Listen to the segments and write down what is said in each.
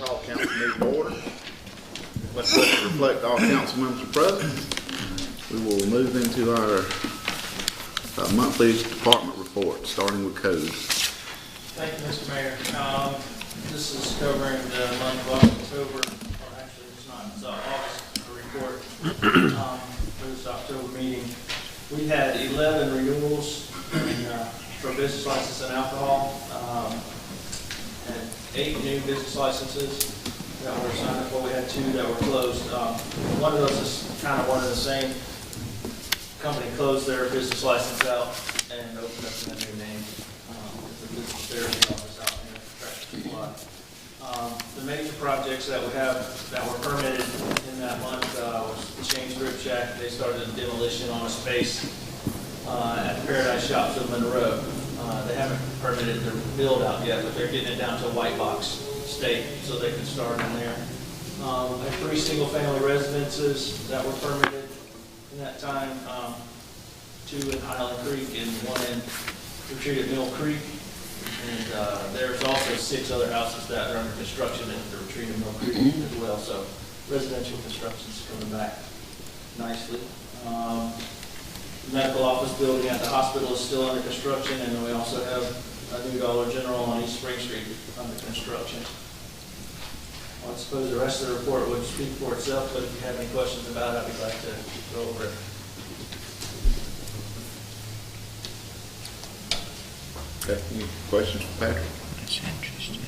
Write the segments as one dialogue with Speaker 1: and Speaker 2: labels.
Speaker 1: Call council meeting to order. Let's reflect all council members are present. We will move into our monthly department report, starting with code.
Speaker 2: Thank you, Mr. Mayor. This is covering the month of October, or actually it's not, it's August report for this October meeting. We had 11 renewals for business license and alcohol, and 8 new business licenses that were signed up. Well, we had 2 that were closed. One of those is kind of one of the same company closed their business license out and opened up in a new name. It's a business therapy office out here at Tractor Supply. The major projects that we have that were permitted in that month was the Change Rib Shack. They started a demolition on a space at the Paradise Shops of Monroe. They haven't permitted their build out yet, but they're getting it down to a white box state so they can start in there. I have 3 single family residences that were permitted in that time, 2 in Highland Creek and 1 in Retreat at Mill Creek. And there's also 6 other houses that are under construction in the Retreat at Mill Creek as well. So residential construction is coming back nicely. The medical office building at the hospital is still under construction, and then we also have a new Dollar General on East Spring Street under construction. I suppose the rest of the report would speak for itself, but if you have any questions about it, I'd be glad to go over it.
Speaker 1: Okay, any questions for Patrick?
Speaker 3: That's interesting.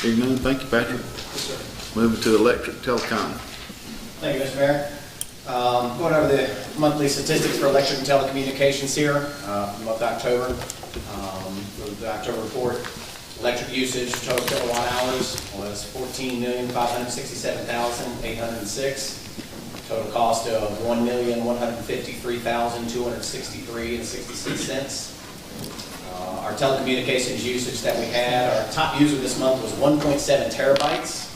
Speaker 1: Hearing none, thank you, Patrick.
Speaker 2: Yes, sir.
Speaker 1: Moving to electric telecom.
Speaker 4: Thank you, Mr. Mayor. Going over the monthly statistics for electric and telecommunications here for the month of October. For the October report, electric usage, total kilowatt hours was 14,567,806. Total cost of $1,153,263.66. Our telecommunications usage that we had, our top user this month was 1.7 terabytes.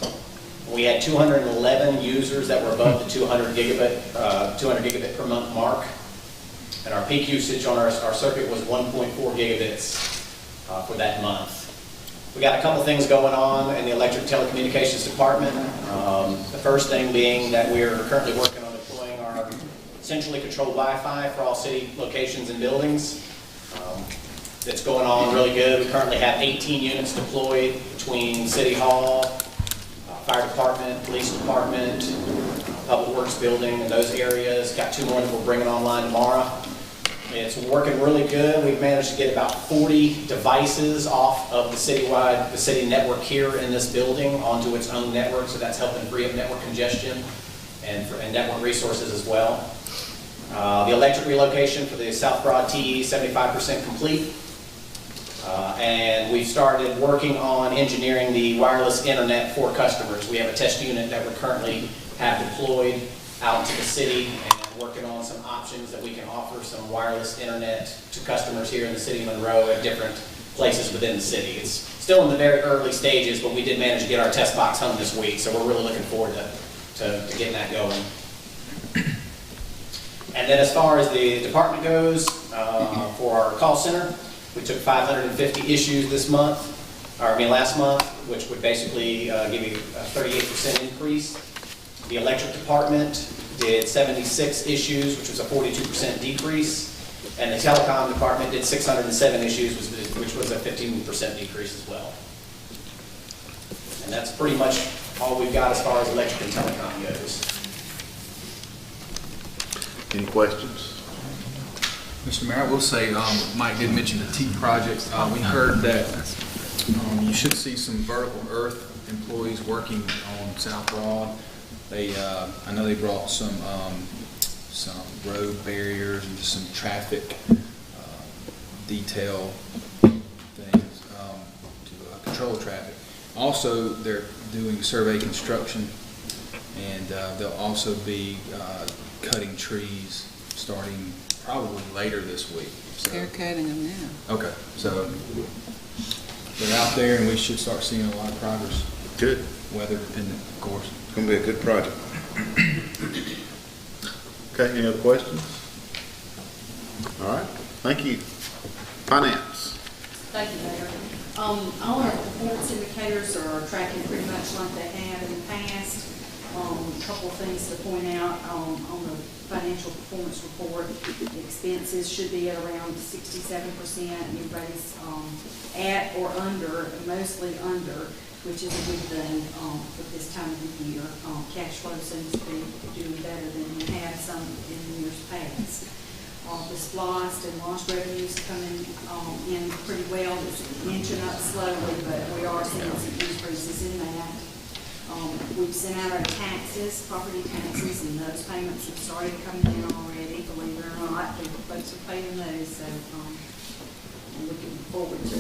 Speaker 4: We had 211 users that were above the 200 gigabit per month mark. And our peak usage on our circuit was 1.4 gigabits for that month. We got a couple things going on in the electric telecommunications department. The first thing being that we are currently working on deploying our centrally controlled Wi-Fi for all city locations and buildings. That's going on really good. We currently have 18 units deployed between City Hall, Fire Department, Police Department, Public Works Building, and those areas. Got 2 more that we're bringing online tomorrow. It's working really good. We've managed to get about 40 devices off of the city network here in this building onto its own network, so that's helping free up network congestion and network resources as well. The electric relocation for the South Broad TE, 75% complete. And we've started working on engineering the wireless internet for customers. We have a test unit that we currently have deployed out to the city and working on some options that we can offer some wireless internet to customers here in the city of Monroe at different places within the city. It's still in the very early stages, but we did manage to get our test box home this week, so we're really looking forward to getting that going. And then as far as the department goes, for our call center, we took 550 issues last month, which would basically give you a 38% increase. The electric department did 76 issues, which was a 42% decrease. And the telecom department did 607 issues, which was a 15% decrease as well. And that's pretty much all we've got as far as electric and telecom goes.
Speaker 1: Any questions?
Speaker 3: Mr. Mayor, I will say, Mike did mention the T projects. We heard that you should see some vertical earth employees working on South Broad. I know they brought some road barriers and just some traffic detail things to control traffic. Also, they're doing survey construction, and they'll also be cutting trees starting probably later this week. So,
Speaker 5: They're cutting them now.
Speaker 3: okay, so they're out there, and we should start seeing a lot of progress.
Speaker 1: Good.
Speaker 3: Weather dependent, of course.
Speaker 1: It's gonna be a good project. Okay, any other questions? All right, thank you. Finance.
Speaker 6: Thank you, Mayor. All our performance indicators are tracking pretty much like they have in the past. A couple of things to point out on the financial performance report. The expenses should be at around 67%. Everybody's at or under, mostly under, which is a good thing at this time of the year. Cash flow seems to be doing better than we have some in years past. The spliced and lost revenues coming in pretty well. It's inching up slowly, but we are seeing some increases in that. We've sent out our taxes, property taxes, and those payments have started coming in already, believe it or not. Folks are paying those, so I'm looking forward to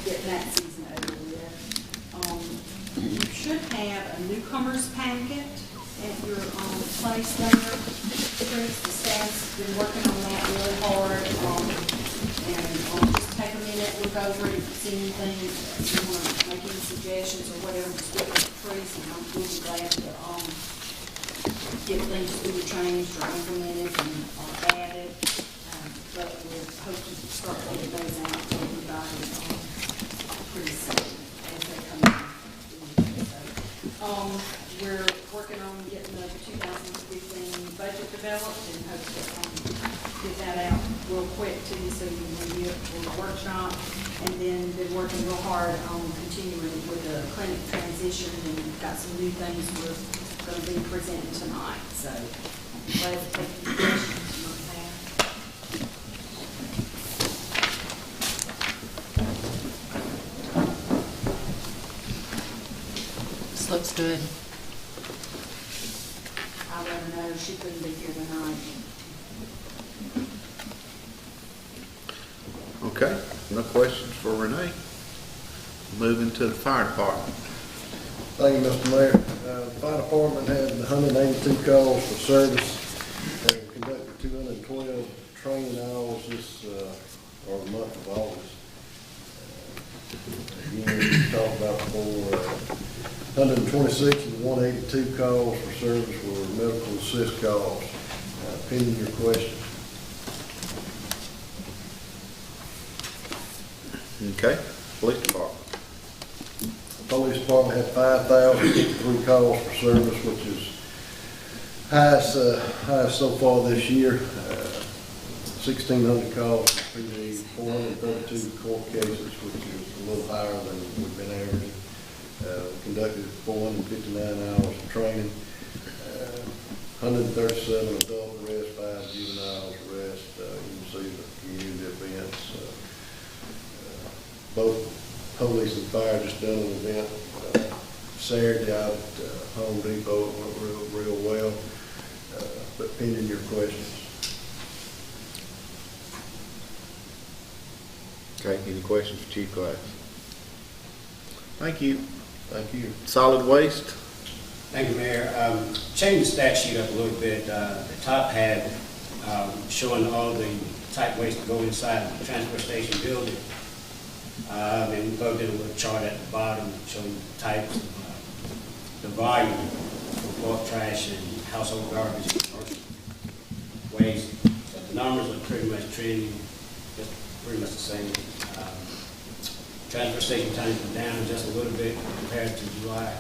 Speaker 6: getting that season over with. You should have a newcomers packet at your place there. Chris, the staff's been working on that really hard, and just take a minute, look over it, if you see anything, if you want to make any suggestions or whatever, just get with Tracy, and I'm really glad to get things either changed or implemented or added. But we're hoping to start getting those out to everybody pretty soon as they come in. So, we're working on getting the 2015 budget developed and hope to get that out real quick to you so you can review it for the workshop. And then been working real hard on continuing with the clinic transition, and we've got some new things we're going to be presenting tonight. So glad to take your questions you might have.
Speaker 5: This looks good.
Speaker 6: I let her know she couldn't be here tonight.
Speaker 1: Okay, no questions for Renee. Moving to the fire department.
Speaker 7: Thank you, Mr. Mayor. The fire department had 182 calls for service and conducted 212 training hours this, or the month of August. Again, we talked about before, 126 of the 182 calls for service were medical assist calls. Pending your questions.
Speaker 1: Okay, police department.
Speaker 7: The police department had 5,053 calls for service, which is highest so far this year. 1,600 calls for PD, 432 court cases, which is a little higher than we've been averaging. Conducted 459 hours of training, 137 adult arrests, 5 juveniles arrests. You can see the community events. Both police and fire just done an event Saturday out at Home Depot. It went real well. But pending your questions.
Speaker 1: Okay, any questions for Chief Glass? Thank you.
Speaker 7: Thank you.
Speaker 1: Solid waste.
Speaker 4: Thank you, Mayor. Changed the stat sheet up a little bit. The top had showing all the type waste to go inside the transfer station building. And we plugged in a little chart at the bottom showing the types, the volume of bulk trash and household garbage and commercial waste. So the numbers are pretty much trending, just pretty much the same. Transfer station tonnage was down just a little bit compared to July.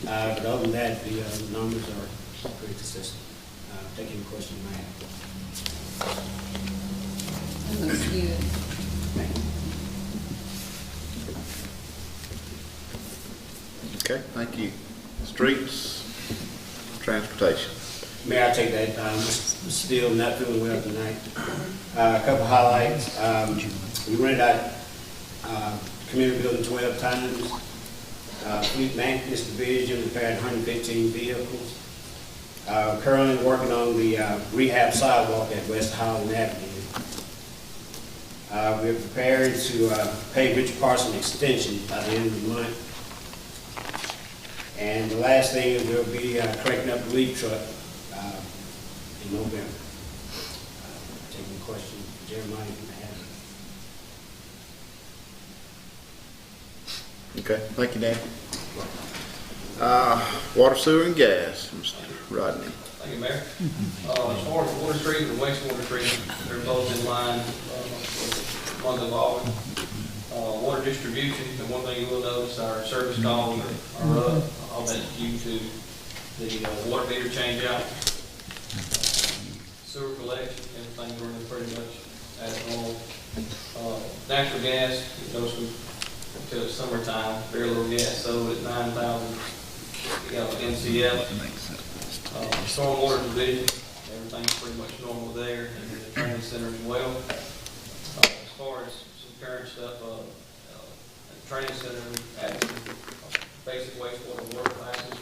Speaker 4: But other than that, the numbers are pretty consistent. Take any question you might have.
Speaker 5: That looks good.
Speaker 4: Thank you.
Speaker 1: Okay, thank you. Streets, transportation.
Speaker 4: Mayor, I take that. I'm still not feeling well tonight. A couple highlights. We rented out community building 12 times. Fleet maintenance division repaired 115 vehicles. Currently working on the rehab sidewalk at West Highland Avenue.
Speaker 8: We're preparing to pay Rich Parson extension by the end of the month. And the last thing is we'll be cranking up the leaf truck in November. Taking questions, Jeremiah, if you have.
Speaker 1: Okay, thank you, Dan. Water, sewer, and gas, Mr. Rodney.
Speaker 9: Thank you, Mayor. As far as water treatment and wastewater treatment, they're both in line with month of August. Water distribution, and one thing you will notice, our service calls are up. All that's due to the water meter change out. Sewer collection, everything's running pretty much as normal. Natural gas, it goes until it's summertime, very little gas, so at 9,000 MCF. Stormwater division, everything's pretty much normal there, and the training center as well. As far as some current stuff, the training center added basic wastewater water classes.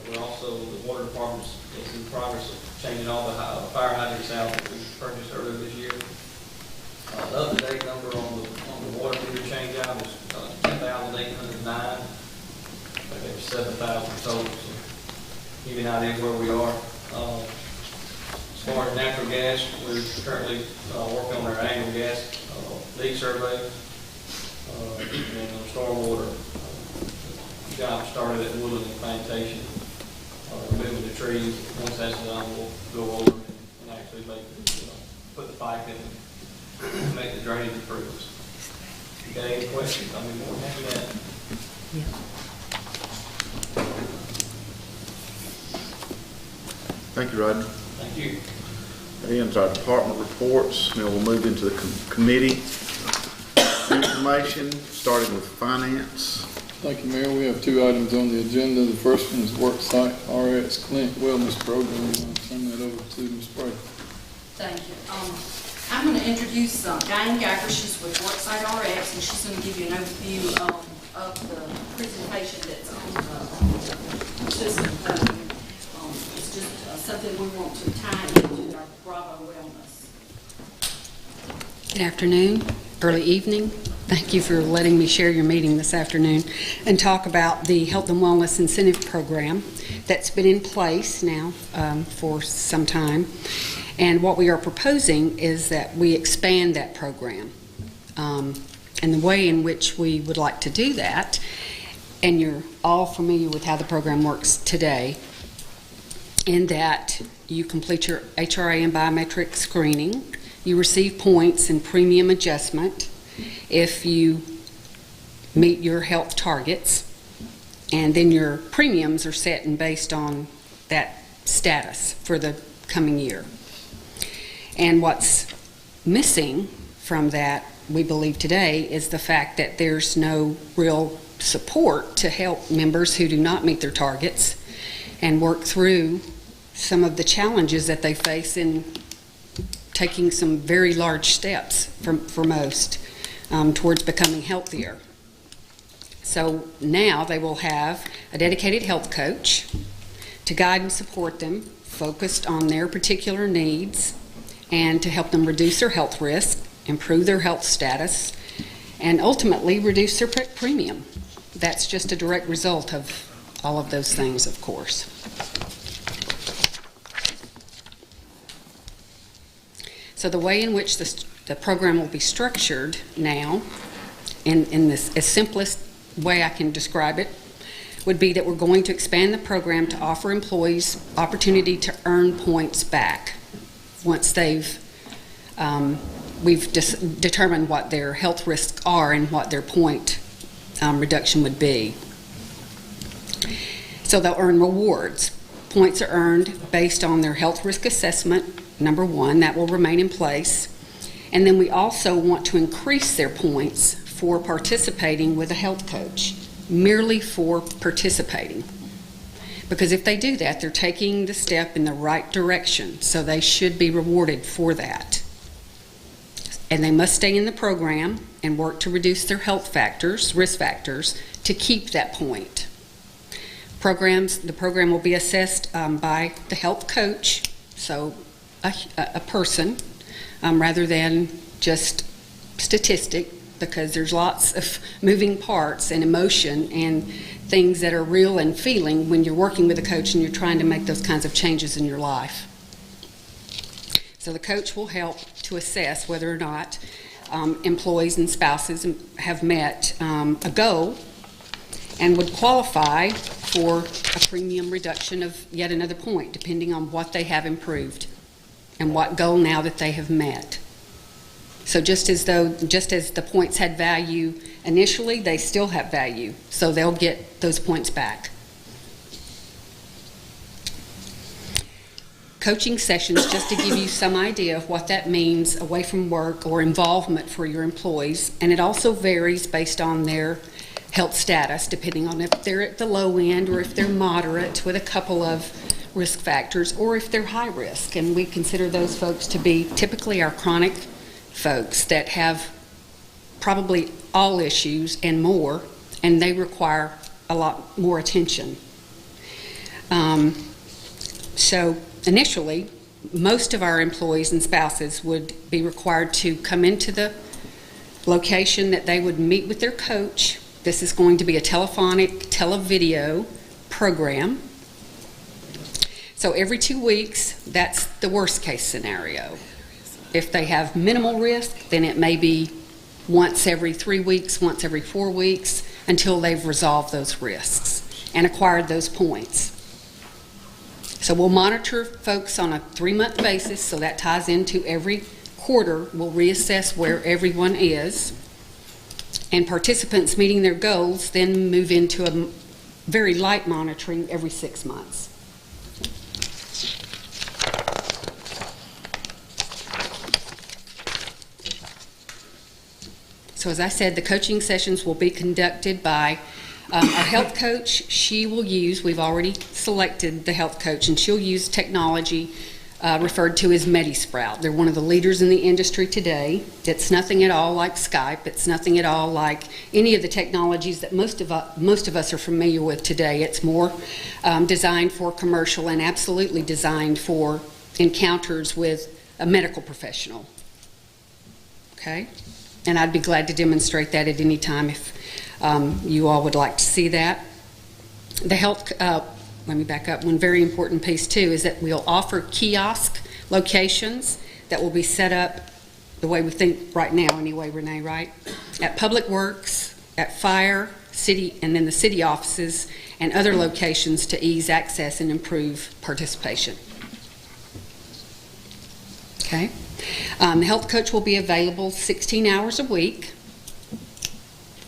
Speaker 9: We're also, the water department is in progress of changing all the fire hydrants out that we purchased earlier this year. The up-to-date number on the water meter change out is 10,809. There's 7,000 total. So give you an idea where we are. As far as natural gas, we're currently working on our annual gas leak survey. And the stormwater job started at Woodland and Plantation, removing the trees. Once that's done, we'll go over and actually put the pipe in and make the drainage improvements. If you got any questions, I'll be more than happy to answer.
Speaker 1: Thank you, Rodney.
Speaker 9: Thank you.
Speaker 1: That ends our department reports. Now we'll move into the committee information, starting with finance.
Speaker 10: Thank you, Mayor. We have two items on the agenda. The first one is Worksite RX Clinic Wellness Program. I'm going to turn that over to Ms. Bray.
Speaker 6: Thank you. I'm going to introduce Diane Geiger. She's with Worksite RX, and she's going to give you an overview of the presentation that's on the system. It's just something we want to tie into our Bravo Wellness.
Speaker 5: Good afternoon, early evening. Thank you for letting me share your meeting this afternoon and talk about the Health and Wellness Incentive Program that's been in place now for some time. And what we are proposing is that we expand that program. And the way in which we would like to do that, and you're all familiar with how the program works today, in that you complete your HRA and biometric screening, you receive points and premium adjustment if you meet your health targets, and then your premiums are set and based on that status for the coming year. And what's missing from that, we believe today, is the fact that there's no real support to help members who do not meet their targets and work through some of the challenges that they face in taking some very large steps for most towards becoming healthier. So now they will have a dedicated health coach to guide and support them, focused on their particular needs, and to help them reduce their health risk, improve their health status, and ultimately reduce their premium. That's just a direct result of all of those things, of course. So the way in which the program will be structured now, in this as simplest way I can describe it, would be that we're going to expand the program to offer employees opportunity to earn points back once we've determined what their health risks are and what their point reduction would be. So they'll earn rewards. Points are earned based on their health risk assessment, number one. That will remain in place. And then we also want to increase their points for participating with a health coach, merely for participating. Because if they do that, they're taking the step in the right direction, so they should be rewarded for that. And they must stay in the program and work to reduce their health factors, risk factors, to keep that point. The program will be assessed by the health coach, so a person, rather than just statistic, because there's lots of moving parts and emotion and things that are real and feeling when you're working with a coach and you're trying to make those kinds of changes in your life. So the coach will help to assess whether or not employees and spouses have met a goal and would qualify for a premium reduction of yet another point, depending on what they have improved and what goal now that they have met. So just as the points had value initially, they still have value, so they'll get those points back. Coaching sessions, just to give you some idea of what that means away from work or involvement for your employees, and it also varies based on their health status, depending on if they're at the low end or if they're moderate with a couple of risk factors, or if they're high risk. And we consider those folks to be typically our chronic folks that have probably all issues and more, and they require a lot more attention. So initially, most of our employees and spouses would be required to come into the location that they would meet with their coach. This is going to be a telephonic, televideo program. So every 2 weeks, that's the worst case scenario. If they have minimal risk, then it may be once every 3 weeks, once every 4 weeks, until they've resolved those risks and acquired those points. So we'll monitor folks on a 3-month basis, so that ties into every quarter. We'll reassess where everyone is. And participants meeting their goals then move into a very light monitoring every 6 months. So as I said, the coaching sessions will be conducted by our health coach. She will use, we've already selected the health coach, and she'll use technology referred to as MediSprout. They're one of the leaders in the industry today. It's nothing at all like Skype. It's nothing at all like any of the technologies that most of us are familiar with today. It's more designed for commercial and absolutely designed for encounters with a medical professional. Okay? And I'd be glad to demonstrate that at any time if you all would like to see that. The health, let me back up. One very important piece too is that we'll offer kiosk locations that will be set up the way we think right now anyway, Renee, right? At Public Works, at Fire, City, and then the city offices and other locations to ease access and improve participation. Okay? The health coach will be available 16 hours a week.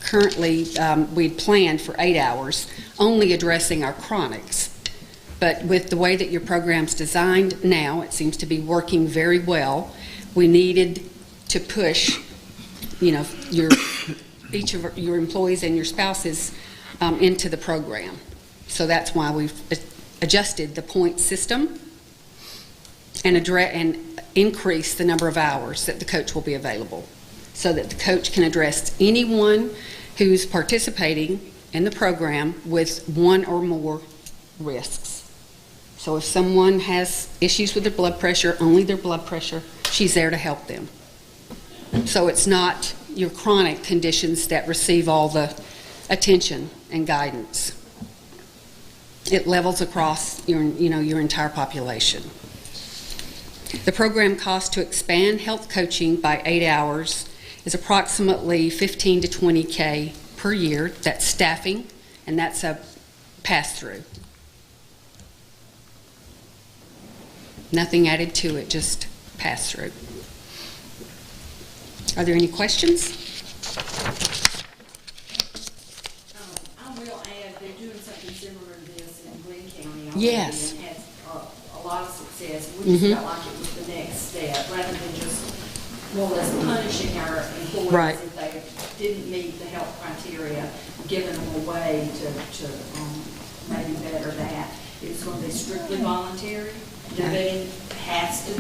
Speaker 5: Currently, we'd planned for 8 hours, only addressing our chronics. But with the way that your program's designed now, it seems to be working very well. We needed to push, each of your employees and your spouses into the program. So that's why we've adjusted the point system and increase the number of hours that the coach will be available, so that the coach can address anyone who's participating in the program with one or more risks. So if someone has issues with their blood pressure, only their blood pressure, she's there to help them. So it's not your chronic conditions that receive all the attention and guidance. It levels across your entire population. The program cost to expand health coaching by 8 hours is approximately $15 to $20K per year. That's staffing, and that's a pass-through. Nothing added to it, just pass-through. Are there any questions?
Speaker 6: I will add, they're doing something similar to this in Glenn County already.
Speaker 5: Yes.
Speaker 6: And had a lot of success. We just felt like it was the next step, rather than just more or less punishing our employees
Speaker 5: Right.
Speaker 6: if they didn't meet the health criteria, giving them a way to maybe better that. It's going to be strictly voluntary. Nobody has to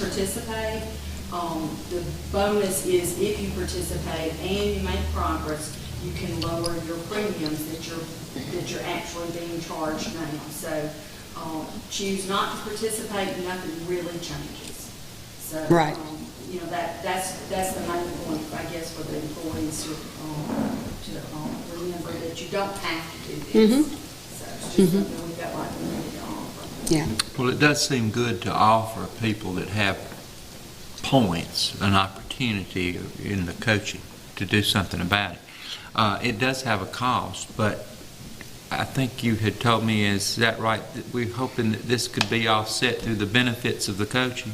Speaker 6: participate. The bonus is if you participate and you make progress, you can lower your premiums that you're actually being charged now. So choose not to participate, nothing really changes. So
Speaker 5: Right.
Speaker 6: you know, that's the main point, I guess, for the employees to remember that you don't have to do this. So it's just something we felt like we needed to offer.
Speaker 5: Yeah.
Speaker 11: Well, it does seem good to offer people that have points an opportunity in the coaching to do something about it. It does have a cost, but I think you had told me, is that right, that we're hoping that this could be offset through the benefits of the coaching?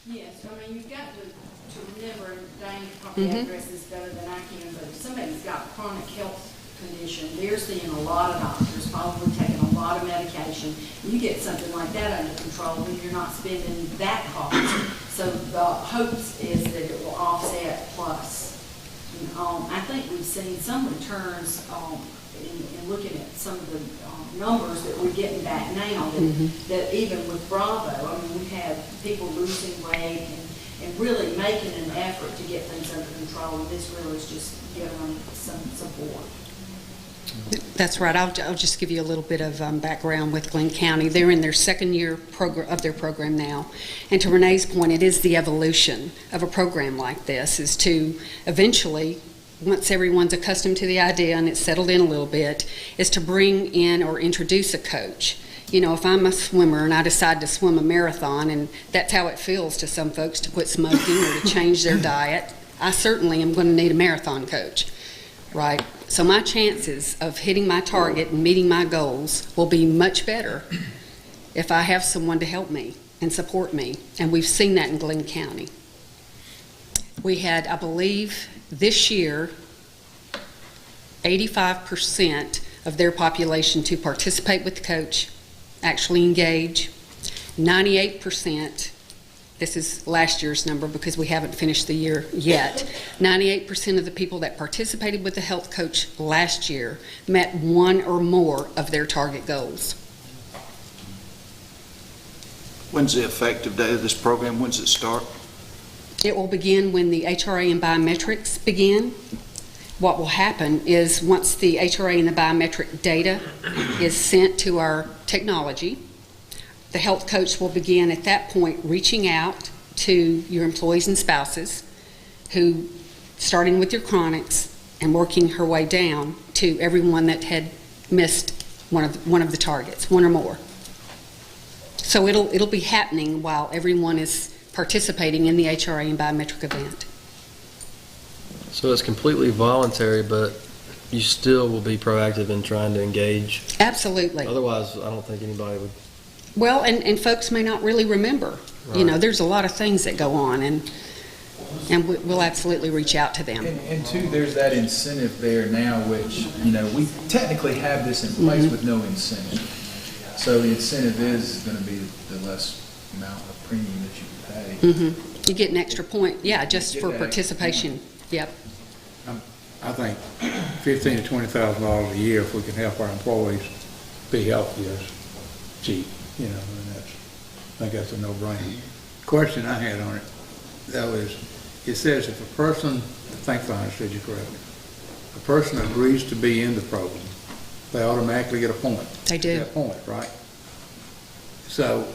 Speaker 6: Yes, I mean, you've got to remember, and Diane probably address this better than I can, but if somebody's got a chronic health condition, they're seeing a lot of doctors, probably taking a lot of medication. You get something like that under control, and you're not spending that cost. So the hopes is that it will offset plus. I think we've seen some returns in looking at some of the numbers that we're getting back now, that even with Bravo, I mean, we've had people losing weight and really making an effort to get things under control, and this really is just giving them some support.
Speaker 5: That's right. I'll just give you a little bit of background with Glenn County. They're in their second year of their program now. And to Renee's point, it is the evolution of a program like this, is to eventually, once everyone's accustomed to the idea and it's settled in a little bit, is to bring in or introduce a coach. You know, if I'm a swimmer and I decide to swim a marathon, and that's how it feels to some folks to quit smoking or to change their diet, I certainly am going to need a marathon coach, right? So my chances of hitting my target and meeting my goals will be much better if I have someone to help me and support me. And we've seen that in Glenn County. We had, I believe, this year, 85% of their population to participate with the coach, actually engage. 98%, this is last year's number because we haven't finished the year yet, 98% of the people that participated with the health coach last year met one or more of their target goals.
Speaker 12: When's the effective date of this program? When does it start?
Speaker 5: It will begin when the HRA and biometrics begin. What will happen is once the HRA and the biometric data is sent to our technology, the health coach will begin at that point reaching out to your employees and spouses, who, starting with your chronics and working her way down to everyone that had missed one of the targets, one or more. So it'll be happening while everyone is participating in the HRA and biometric event.
Speaker 13: So it's completely voluntary, but you still will be proactive in trying to engage?
Speaker 5: Absolutely.
Speaker 13: Otherwise, I don't think anybody would.
Speaker 5: Well, and folks may not really remember. Right. You know, there's a lot of things that go on, and we'll absolutely reach out to them.
Speaker 3: And two, there's that incentive there now, which, you know, we technically have this in place with no incentive. So the incentive is going to be the less amount of premium that you pay.
Speaker 5: You get an extra point, yeah, just for participation. Yep.
Speaker 14: I think $15,000 to $20,000 a year, if we can help our employees be healthy, is cheap. You know, and I think that's a no-brainer. Question I had on it, though, is it says if a person, I think if I understood you correctly, a person agrees to be in the program, they automatically get a point.
Speaker 5: They do.
Speaker 14: That point, right? So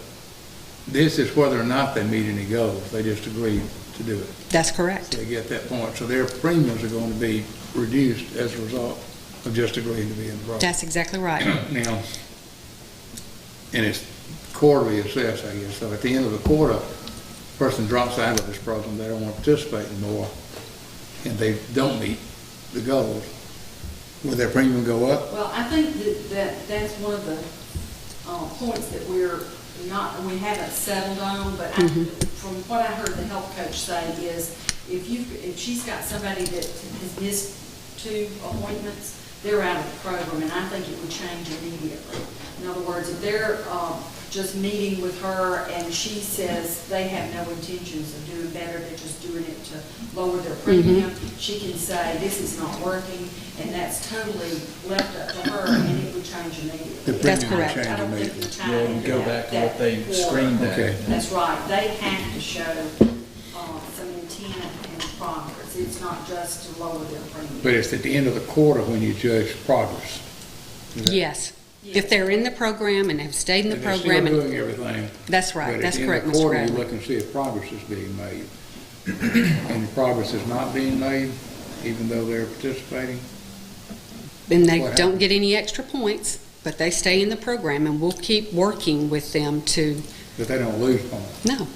Speaker 14: this is whether or not they meet any goals. They just agree to do it.
Speaker 5: That's correct.
Speaker 14: So they get that point. So their premiums are going to be reduced as a result of just agreeing to be in the program.
Speaker 5: That's exactly right.
Speaker 14: Now, and it's quarterly assessed, I guess. So at the end of the quarter, a person drops out of this program, they don't want to participate anymore, and they don't meet the goals. Will their premium go up?
Speaker 6: Well, I think that's one of the points that we haven't settled on, but from what I heard the health coach say is if she's got somebody that has missed 2 appointments, they're out of the program, and I think it would change immediately. In other words, if they're just meeting with her and she says they have no intentions of doing better, they're just doing it to lower their premium, she can say this is not working, and that's totally left up to her, and it would change immediately.
Speaker 5: That's correct.
Speaker 6: I don't think we tie into
Speaker 3: Go back to what they screened at.
Speaker 14: Okay.
Speaker 6: That's right. They have to show some intent and progress. It's not just to lower their premium.
Speaker 14: But it's at the end of the quarter when you judge progress.
Speaker 5: Yes. If they're in the program and have stayed in the program.
Speaker 14: They're still doing everything.
Speaker 5: That's right. That's correct,
Speaker 14: But at the end of the quarter,
Speaker 5: Mr.
Speaker 14: you
Speaker 5: Bradley.
Speaker 14: look and see if progress is being made. and the progress is not being made, even though they're participating?
Speaker 5: And they
Speaker 14: What
Speaker 5: don't
Speaker 14: happened?
Speaker 5: get any extra points, but they stay in the program, and we'll keep working with them to,
Speaker 14: That they don't lose points?
Speaker 5: no.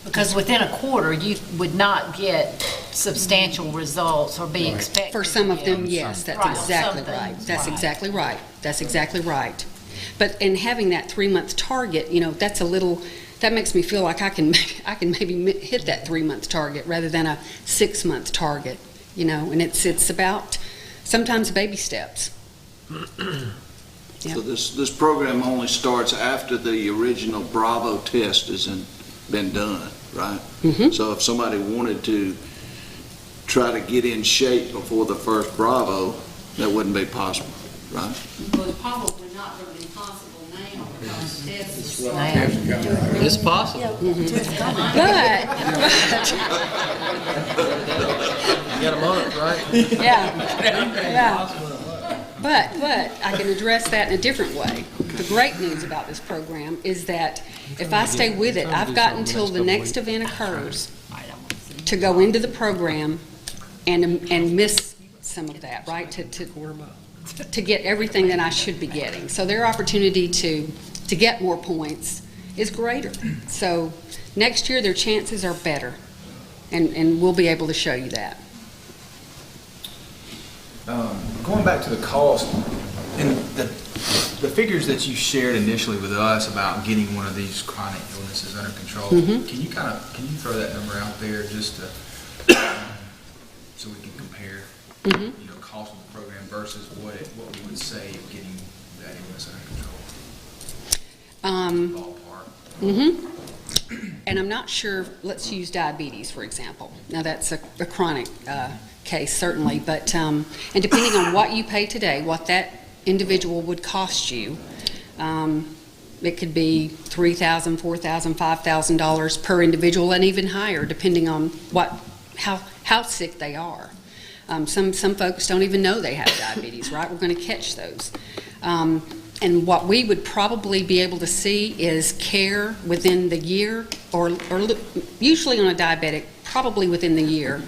Speaker 15: Because within a quarter, you would not get substantial results or be
Speaker 14: Right.
Speaker 15: expected.
Speaker 5: For some of them,
Speaker 15: to.
Speaker 5: yes, that's
Speaker 15: Right, on
Speaker 5: exactly
Speaker 15: some
Speaker 5: right.
Speaker 15: things,
Speaker 5: That's
Speaker 15: right.
Speaker 5: exactly right. That's exactly right. But in having that 3-month target, that's a little, that makes me feel like I can maybe hit that 3-month target rather than a 6-month target, and it's about sometimes baby steps. Yeah.
Speaker 12: So this program only starts after the original Bravo test been done, right?
Speaker 5: Mhm.
Speaker 12: So if somebody wanted to try to get in shape before the first Bravo, that wouldn't be possible, right?
Speaker 6: Well, it's probably not going to be possible now because the test is
Speaker 14: Yes,
Speaker 6: starting.
Speaker 14: yeah.
Speaker 13: It's possible.
Speaker 5: But,
Speaker 13: You got a month, right?
Speaker 5: yeah. But I can address that in a different way. The great news about this program is that if I stay with it, I've got until the next event occurs to go into the program and miss some of that, right? To get everything that I should be getting. So their opportunity to get more points is greater. So next year, their chances are better, and we'll be able to show you that.
Speaker 3: Going back to the cost, and the figures that you shared initially with us about getting one of these chronic illnesses under control,
Speaker 5: Mhm.
Speaker 3: can you throw that number out there just to, so we can compare,
Speaker 5: Mhm.
Speaker 3: cost of the program versus what we would save getting that illness under control? Ballpark.
Speaker 5: And I'm not sure, let's use diabetes, for example. Now, that's a chronic case, certainly, but, and depending on what you pay today, what that individual would cost you, it could be $3,000, $4,000, $5,000 per individual, and even higher, depending on how sick they are. Some folks don't even know they have diabetes, right? We're going to catch those. And what we would probably be able to see is care within the year, or usually on a diabetic, probably within the year,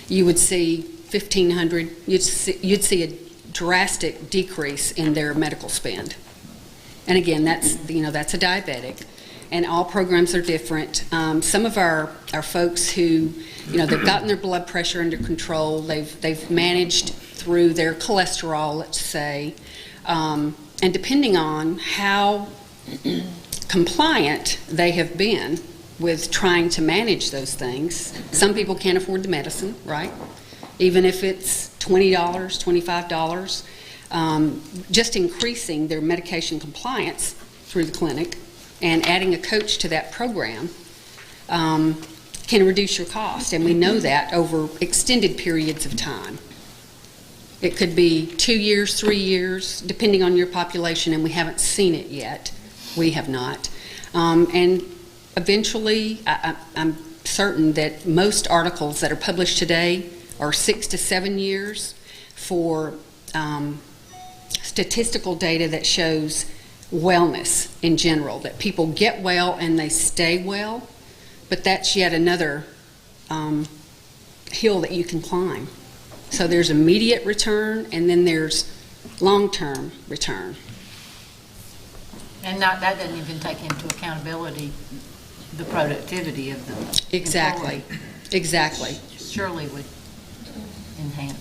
Speaker 5: you would see $1,500. You'd see a drastic decrease in their medical spend. And again, that's a diabetic, and all programs are different. Some of our folks who, they've gotten their blood pressure under control, they've managed through their cholesterol, let's say, and depending on how compliant they have been with trying to manage those things, some people can't afford the medicine, right? Even if it's $20, $25, just increasing their medication compliance through the clinic and adding a coach to that program can reduce your cost, and we know that over extended periods of time. It could be 2 years, 3 years, depending on your population, and we haven't seen it yet. We have not. And eventually, I'm certain that most articles that are published today are 6 to 7 years for statistical data that shows wellness in general, that people get well and they stay well, but that's yet another hill that you can climb. So there's immediate return, and then there's long-term return.
Speaker 15: And that doesn't even take into accountability the productivity of the
Speaker 5: Exactly,
Speaker 15: employee.
Speaker 5: exactly.
Speaker 15: Surely would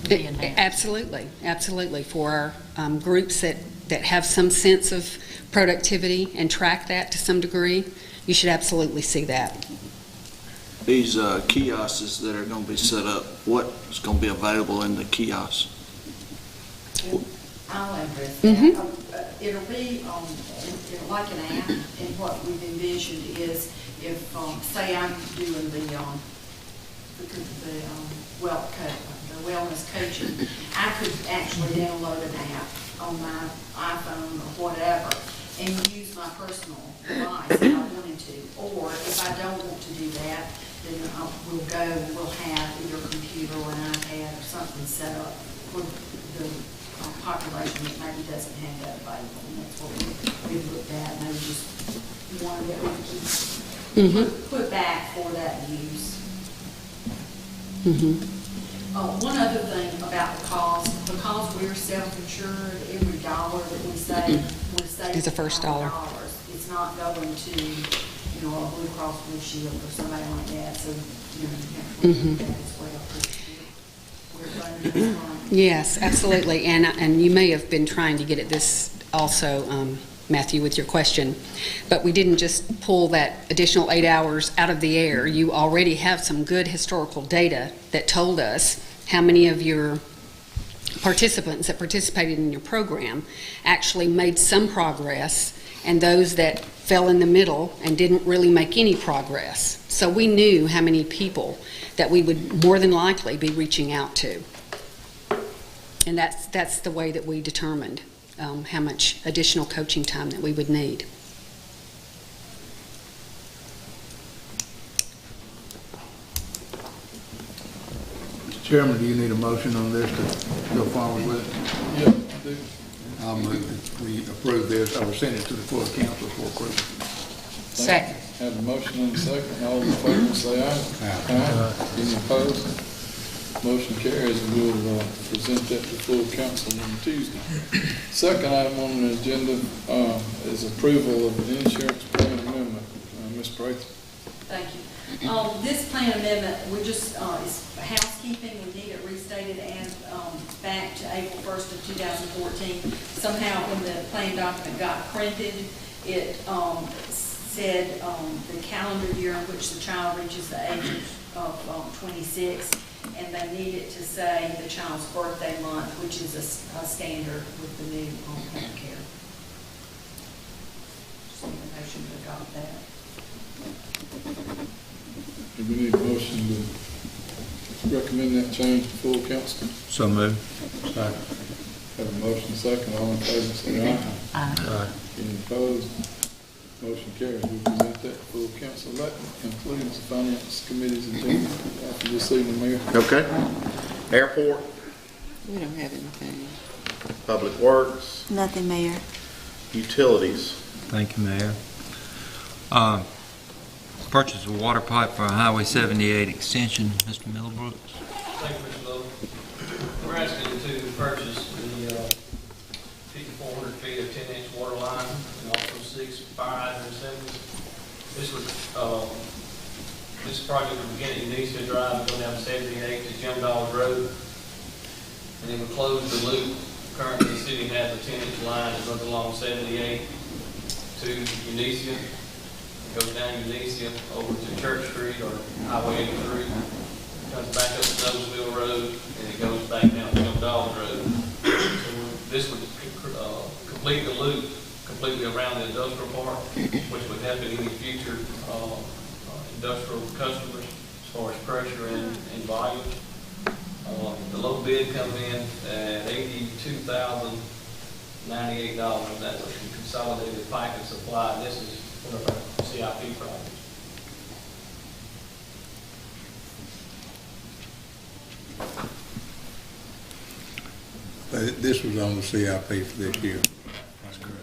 Speaker 15: be enhanced.
Speaker 5: Absolutely. For our groups that have some sense of productivity and track that to some degree, you should absolutely see that.
Speaker 12: These kiosks that are going to be set up, what is going to be available in the kiosks?
Speaker 6: I'll address that. It'll be like an app, and what we've envisioned is if, say I'm doing the wellness coaching, I could actually download an app on my iPhone or whatever and use my personal device if I wanted to. Or if I don't want to do that, then we'll go and we'll have either a computer or an iPad or something set up for the population that maybe doesn't have that available. And that's what we've looked at, and maybe just one that we can put back for that use. One other thing about the cost, because we're self-insured, every dollar that we save, we're saving
Speaker 5: It's the first dollar.
Speaker 6: $5. It's not going to, a Blue Cross Blue Shield or somebody like that, so, you have to look at that as well. We're funding this money.
Speaker 5: Yes, absolutely. And you may have been trying to get at this also, Matthew, with your question, but we didn't just pull that additional 8 hours out of the air. You already have some good historical data that told us how many of your participants that participated in your program actually made some progress, and those that fell in the middle and didn't really make any progress. So we knew how many people that we would more than likely be reaching out to. And that's the way that we determined how much additional coaching time that we would need.
Speaker 14: Mr. Chairman, do you need a motion on this to go forward with it?
Speaker 10: Yeah, I do.
Speaker 14: I'll move that we approve this, or send it to the full council for approval.
Speaker 15: Second.
Speaker 10: Have a motion and a second. All in favor, say aye. Aye. Any opposed? Motion carries, and we'll present that to full council on Tuesday. Second item on the agenda is approval of the insurance plan amendment. Ms. Prather.
Speaker 6: Thank you. This plan amendment, we just, is housekeeping, we need it restated and back to April 1st of 2014. Somehow when the plan document got printed, it said the calendar year in which the child reaches the age of 26, and they needed to say the child's birthday month, which is a standard with the new health care. Just need a motion to adopt that.
Speaker 10: Do we need a motion to recommend that change to full council?
Speaker 11: So moved.
Speaker 14: Second.
Speaker 10: Have a motion second. All in favor, say aye.
Speaker 15: Aye.
Speaker 10: Any opposed? Motion carries. We present that to full council. That concludes the finance committee's agenda after this evening, Mayor.
Speaker 1: Okay. Airport,
Speaker 16: We don't have anything.
Speaker 1: Public Works,
Speaker 16: Nothing, Mayor.
Speaker 1: Utilities.
Speaker 11: Thank you, Mayor. Purchase of water pipe for Highway 78 extension, Mr. Middlebrooks.
Speaker 9: Thank you, Mr. Lowe. We're asking to purchase the 5,400 feet of 10-inch water line and also 6 fire hydrant assemblies. This project would begin at Unicia Drive and go down 78 to Jim Dawes Road. And it would close the loop. Currently, the city has a 10-inch line that runs along 78 to Unicia. Goes down Unicia over to Church Street or Highway 83, comes back up to Noblesville Road, and it goes back down to Jim Dawes Road. So this would complete the loop completely around the industrial park, which would help any future industrial customers as far as pressure and volume. The low bid come in at $82,098. That's a consolidated pipe and supply. This is one of our CIP projects.
Speaker 14: This was on the CIP for this year.
Speaker 9: That's correct.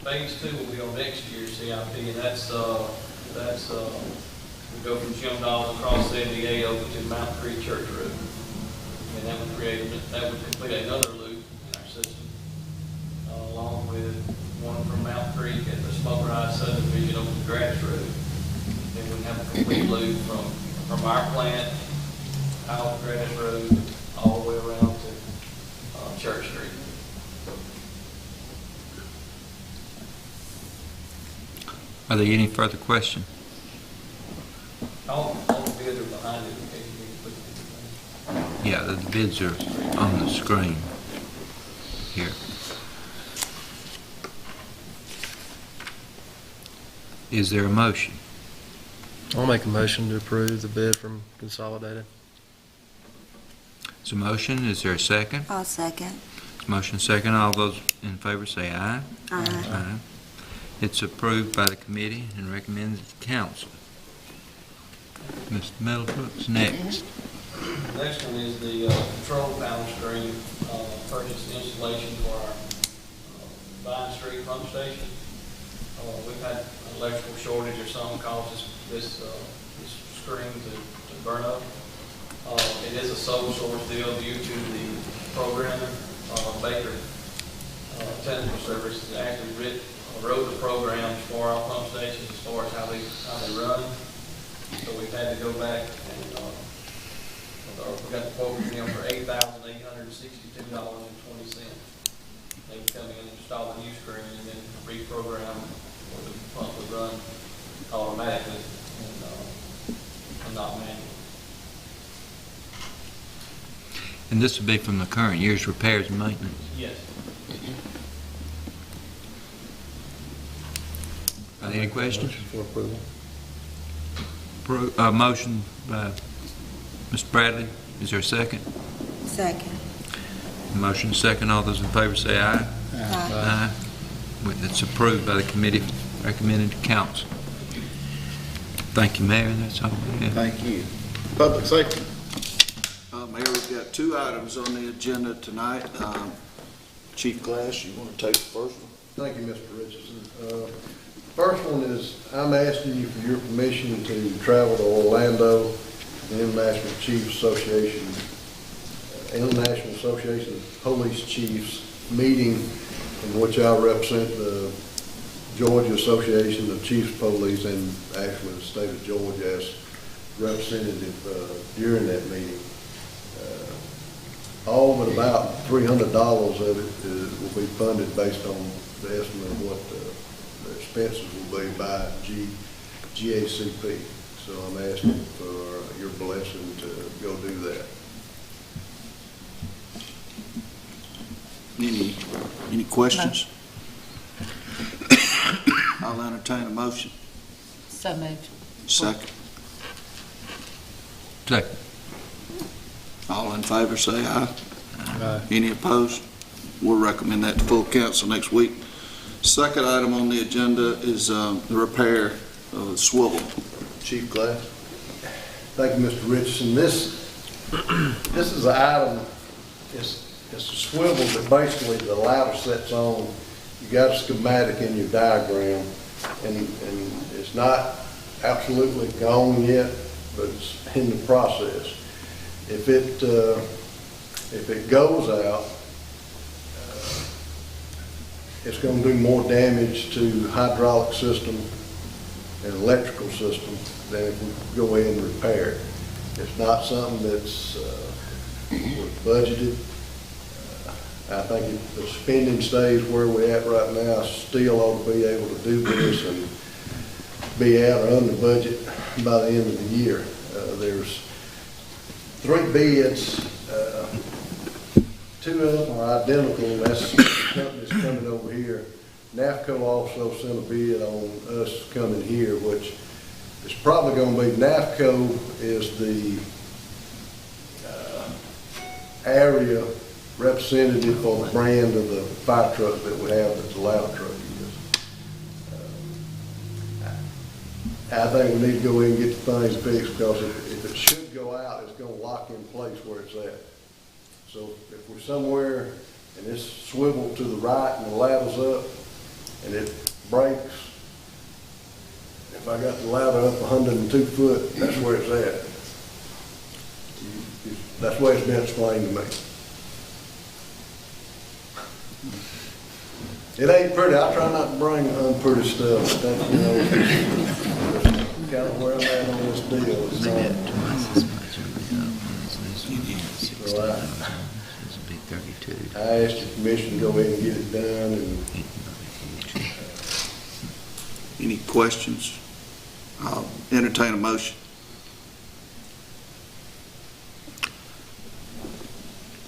Speaker 9: Phase 2 will be on next year's CIP, and that's we go from Jim Dawes across 78 over to Mount Creek Church Road. And that would complete another loop in our system, along with one from Mount Creek at the Smoke Rise subdivision over to Grass Road. Then we have a complete loop from our plant out Grass Road all the way around to Church Street.
Speaker 11: Are there any further questions?
Speaker 9: All the bids are behind it in case you need to put it.
Speaker 11: Yeah, the bids are on the screen here. Is there a motion?
Speaker 13: I'll make a motion to approve the bid from Consolidated.
Speaker 11: It's a motion. Is there a second?
Speaker 16: I'll second.
Speaker 11: Motion second. All those in favor say aye.
Speaker 16: Aye.
Speaker 11: Aye. It's approved by the committee and recommended to the council. Mr. Middlebrooks, next.
Speaker 9: The next one is the control panel screen, purchase and installation for our Vine Street pump station. We've had an electrical shortage or something caused this screen to burn up. It is a sole source deal due to the programmer, Baker Technical Services actually wrote the programs for our pump stations as far as how they run. So we've had to go back and we got the quote from them for $8,862.20. They would come in and install the new screen and then reprogram where the pump would run automatically and not manually.
Speaker 11: And this would be from the current year's repairs and maintenance?
Speaker 9: Yes.
Speaker 11: Any questions?
Speaker 13: For approval.
Speaker 11: Motion by Mr. Bradley. Is there a second?
Speaker 16: Second.
Speaker 11: Motion second. All those in favor say aye.
Speaker 16: Aye.
Speaker 11: It's approved by the committee, recommended to council. Thank you, Mayor. That's all we have.
Speaker 12: Thank you.
Speaker 1: Public safety.
Speaker 12: Mayor, we've got 2 items on the agenda tonight. Chief Glass, you want to take the first one?
Speaker 7: Thank you, Mr. Richardson. First one is, I'm asking you for your permission to travel to Orlando, the International Association of Police Chiefs meeting in which I represent the Georgia Association of Chiefs of Police and actually the state of Georgia as representative during that meeting. All but about $300 of it will be funded based on the estimate of what the expenses will be by GACP. So I'm asking for your blessing to go do that.
Speaker 12: Any questions? I'll entertain a motion.
Speaker 15: So moved.
Speaker 12: Second.
Speaker 11: Second.
Speaker 12: All in favor, say aye.
Speaker 13: Aye.
Speaker 12: Any opposed? We'll recommend that to full council next week. Second item on the agenda is the repair of the swivel.
Speaker 7: Chief Glass. Thank you, Mr. Richardson. This is an item, it's a swivel that basically the ladder sets on. You got a schematic in your diagram, and it's not absolutely gone yet, but it's in the process. If it goes out, it's going to do more damage to hydraulic system and electrical system than if we go ahead and repair it. It's not something that's was budgeted. I think if the spending stays where we're at right now, I still ought to be able to do this and be out or under budget by the end of the year. There's 3 bids. 2 of them are identical, and that's the company's coming over here. NAFCO also sent a bid on us coming here, which is probably going to be, NAFCO is the area representative for the brand of the fire truck that we have that's a ladder truck. I think we need to go in and get the things fixed, because if it should go out, it's going to lock in place where it's at. So if we're somewhere and it's swiveled to the right and the ladder's up and it breaks, if I got the ladder up 102 foot, that's where it's at. That's the way it's been explained to me. It ain't pretty. I try not to bring unpretty stuff, but that's, you know, kind of where I'm at on this deal. It's I asked the commission to go ahead and get it done. And
Speaker 12: Any questions? I'll entertain a motion.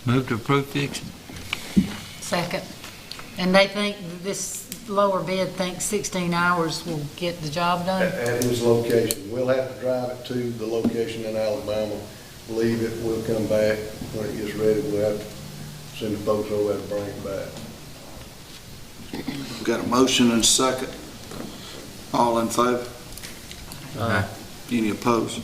Speaker 11: Move to approve fixing.
Speaker 15: Second. And they think this lower bid thinks 16 hours will get the job done?
Speaker 7: at his location. We'll have to drive it to the location in Alabama, leave it, we'll come back. When it gets ready, we'll have to send the folks over there to bring it back.
Speaker 12: We've got a motion and a second. All in favor?
Speaker 11: Aye.
Speaker 12: Any opposed?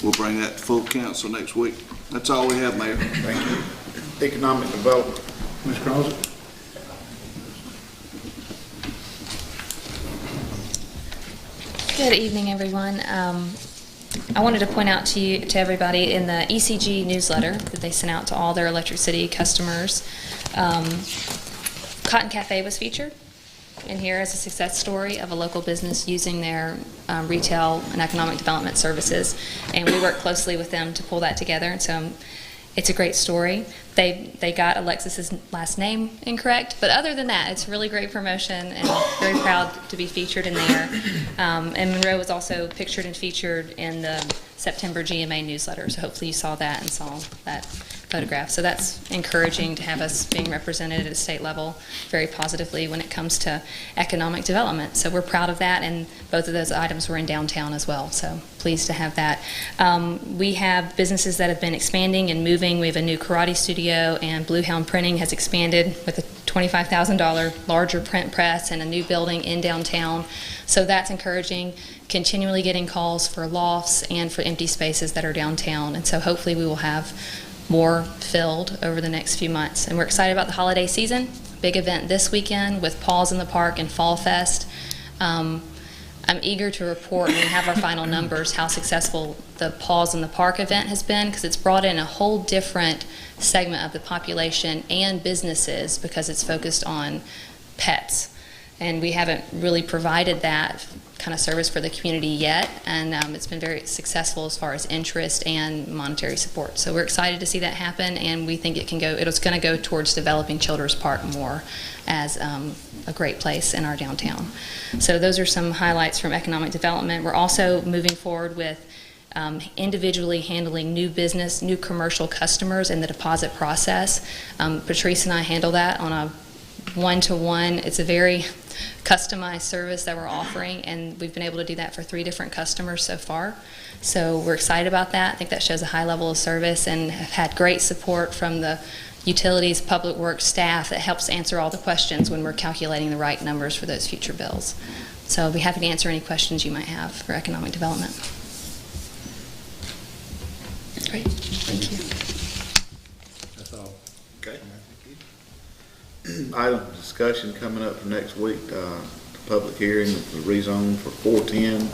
Speaker 12: We'll bring that to full council next week. That's all we have, Mayor.
Speaker 1: Thank you. Economic Development. Ms. Crosby?
Speaker 17: Good evening, everyone. I wanted to point out to everybody in the ECG newsletter that they sent out to all their Electric City customers, Cotton Cafe was featured in here as a success story of a local business using their retail and economic development services, and we worked closely with them to pull that together. And so it's a great story. They got Alexis's last name incorrect, but other than that, it's a really great promotion, and very proud to be featured in there. And Monroe was also pictured and featured in the September GMA newsletter, so hopefully you saw that and saw that photograph. So that's encouraging to have us being represented at a state level very positively when it comes to economic development. So we're proud of that, and both of those items were in downtown as well, so pleased to have that. We have businesses that have been expanding and moving. We have a new karate studio, and Blue Hound Printing has expanded with a $25,000 larger print press and a new building in downtown. So that's encouraging. Continually getting calls for lofts and for empty spaces that are downtown, and so hopefully we will have more filled over the next few months. And we're excited about the holiday season. Big event this weekend with Paws in the Park and Fall Fest. I'm eager to report when we have our final numbers how successful the Paws in the Park event has been, because it's brought in a whole different segment of the population and businesses because it's focused on pets. And we haven't really provided that kind of service for the community yet, and it's been very successful as far as interest and monetary support. So we're excited to see that happen, and we think it's going to go towards developing Children's Park more as a great place in our downtown. So those are some highlights from economic development. We're also moving forward with individually handling new business, new commercial customers in the deposit process. Patrice and I handle that on a one-to-one. It's a very customized service that we're offering, and we've been able to do that for 3 different customers so far. So we're excited about that. I think that shows a high level of service, and have had great support from the utilities, public works staff that helps answer all the questions when we're calculating the right numbers for those future bills. So I'll be happy to answer any questions you might have for economic development. Great. Thank you.
Speaker 14: That's all.
Speaker 1: Okay. Item discussion coming up for next week, the public hearing of the rezone for 410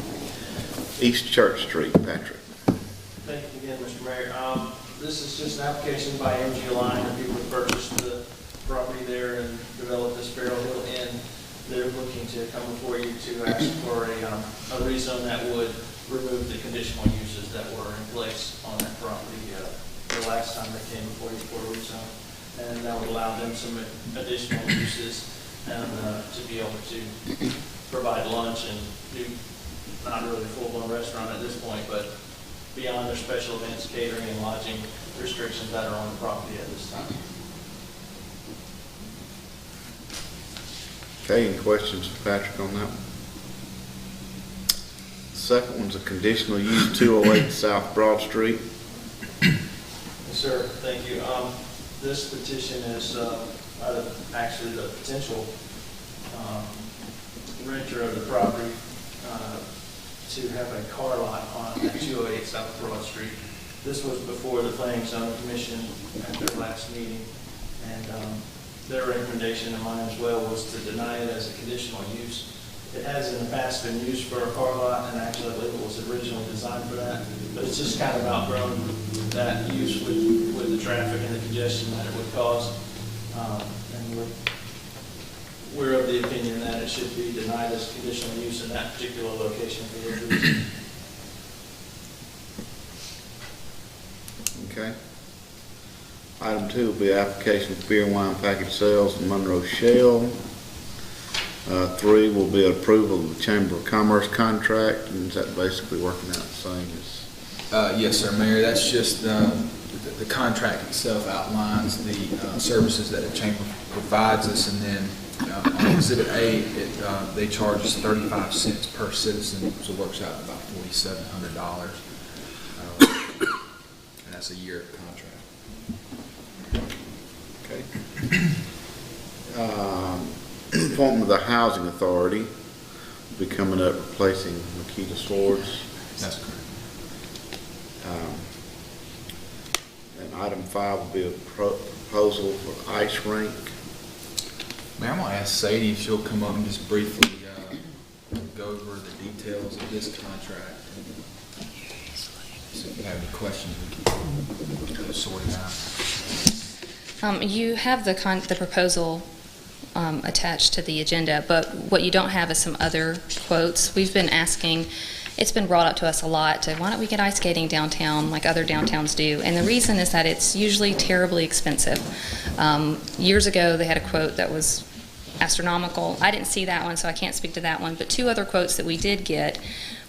Speaker 1: East Church Street. Patrick.
Speaker 2: Thank you again, Mr. Mayor. This is just an application by MG Line, and people have purchased the property there and developed this Barrel Hill Inn. They're looking to come before you to ask for a rezone that would remove the conditional uses that were in place on that property the last time they came before you for a rezone. And that would allow them some additional uses and to be able to provide lunch and do not really a full-blown restaurant at this point, but beyond their special events, catering and lodging restrictions that are on the property at this time.
Speaker 1: Okay, any questions for Patrick on that one? Second one's a conditional use 208 South Broad Street.
Speaker 2: Yes, sir. Thank you. This petition is actually the potential renter of the property to have a car lot on 208 South Broad Street. This was before the Planning and Zoning Commission at their last meeting, and their recommendation and mine as well was to deny it as a conditional use. It has in the past been used for a car lot, and actually I believe it was originally designed for that, but it's just kind of outgrown that use with the traffic and the congestion that it would cause. And we're of the opinion that it should be denied as conditional use in that particular location for those reasons.
Speaker 1: Okay. Item 2 will be application for beer and wine package sales in Monroe Shell. 3 will be approval of the Chamber of Commerce contract, and is that basically working out the same as?
Speaker 3: Yes, sir, Mayor. That's just the contract itself outlines the services that the Chamber provides us, and then on Exhibit A, they charge us 35 cents per citizen, so it works out about $4,700. And that's a year contract.
Speaker 1: Okay. Appointment of the Housing Authority will be coming up, replacing Makita Swords.
Speaker 3: That's correct.
Speaker 1: And item 5 will be a proposal for ice rink.
Speaker 3: Mayor, I'm going to ask Sadie if she'll come up and just briefly go over the details of this contract. if you have any questions, we can sort it out.
Speaker 17: You have the proposal attached to the agenda, but what you don't have is some other quotes. We've been asking, it's been brought up to us a lot, why don't we get ice skating downtown like other downtowns do? And the reason is that it's usually terribly expensive. Years ago, they had a quote that was astronomical. I didn't see that one, so I can't speak to that one, but two other quotes that we did get